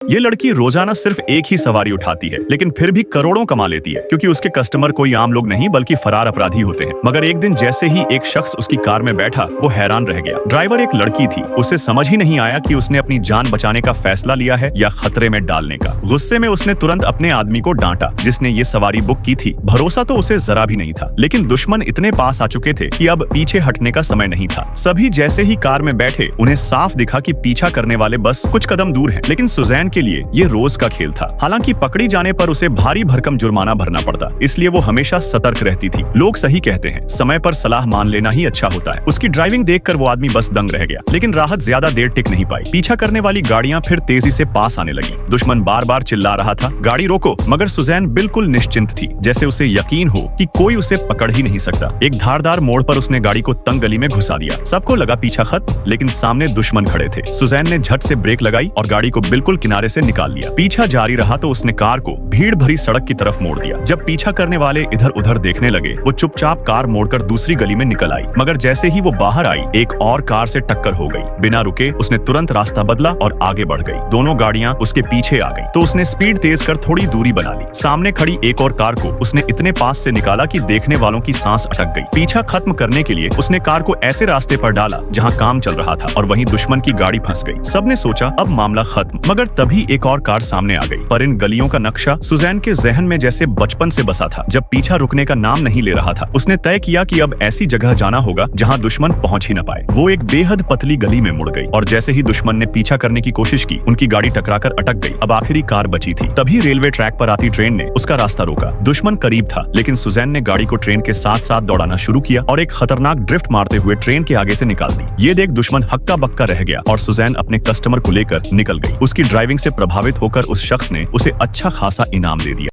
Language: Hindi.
ये लड़की रोजाना सिर्फ एक ही सवारी उठाती है, लेकिन फिर भी करोड़ों कमा लेती है, क्योंकि उसके कस्टमर कोई आम लोग नहीं बल्कि फरार अपराधी होते हैं। मगर एक दिन जैसे ही एक शख्स उसकी कार में बैठा, वो हैरान रह गया। ड्राइवर एक लड़की थी। उसे समझ ही नहीं आया कि उसने अपनी जान बचाने का फैसला लिया है या खतरे में डालने का। गुस्से में उसने तुरंत अपने आदमी को डांटा जिसने ये सवारी बुक की थी। भरोसा तो उसे जरा भी नहीं था, लेकिन दुश्मन इतने पास आ चुके थे कि अब पीछे हटने का समय नहीं था। सभी जैसे ही कार में बैठे, उन्हें साफ दिखा कि पीछा करने वाले बस कुछ कदम दूर हैं। लेकिन सुजैन के लिए ये रोज का खेल था। हालांकि पकड़ी जाने पर उसे भारी भरकम जुर्माना भरना पड़ता, इसलिए वो हमेशा सतर्क रहती थी। लोग सही कहते हैं, समय पर सलाह मान लेना ही अच्छा होता है। उसकी ड्राइविंग देखकर वो आदमी बस दंग रह गया, लेकिन राहत ज्यादा देर टिक नहीं पाई। पीछा करने वाली गाड़ियां फिर तेजी से पास आने लगी। दुश्मन बार बार चिल्ला रहा था, गाड़ी रोको, मगर सुजैन बिल्कुल निश्चिंत थी, जैसे उसे यकीन हो कि कोई उसे पकड़ ही नहीं सकता। एक धारदार मोड़ पर उसने गाड़ी को तंग गली में घुसा दिया। सबको लगा पीछा खत्म, लेकिन सामने दुश्मन खड़े थे। सुजैन ने झट से ब्रेक लगाई और गाड़ी को बिल्कुल किनारे से निकाल लिया। पीछा जारी रहा तो उसने कार को भीड़ भरी सड़क की तरफ मोड़ दिया। जब पीछा करने वाले इधर उधर देखने लगे, वो चुपचाप कार मोड़कर दूसरी गली में निकल आई। मगर जैसे ही वो बाहर आई, एक और कार से टक्कर हो गई। बिना रुके उसने तुरंत रास्ता बदला और आगे बढ़ गई। दोनों गाड़ियां उसके पीछे आ गई, तो उसने स्पीड तेज कर थोड़ी दूरी बना ली। सामने खड़ी एक और कार को उसने इतने पास से निकाला कि देखने वालों की सांस अटक गई। पीछा खत्म करने के लिए उसने कार को ऐसे रास्ते पर डाला जहां काम चल रहा था, और वहीं दुश्मन की गाड़ी फंस गई। सबने सोचा अब मामला खत्म, मगर तभी एक और कार सामने आ गई। पर इन गलियों का नक्शा सुजैन के जहन में जैसे बचपन से बसा था। जब पीछा रुकने का नाम नहीं ले रहा था, उसने तय किया कि अब ऐसी जगह जाना होगा जहां दुश्मन पहुंच ही न पाए। वो एक बेहद पतली गली में मुड़ गई, और जैसे ही दुश्मन ने पीछा करने की कोशिश की, उनकी गाड़ी टकराकर अटक गई। अब आखिरी कार बची थी। तभी रेलवे ट्रैक पर आती ट्रेन ने उसका रास्ता रोका। दुश्मन करीब था, लेकिन सुजैन ने गाड़ी को ट्रेन के साथ साथ दौड़ाना शुरू किया और एक खतरनाक ड्रिफ्ट मारते हुए ट्रेन के आगे से निकाल दी। ये देख दुश्मन हक्का बक्का रह गया और सुजैन अपने कस्टमर को लेकर निकल गई। उसकी ड्राइविंग से प्रभावित होकर उस शख्स ने उसे अच्छा खासा इनाम दे दिया।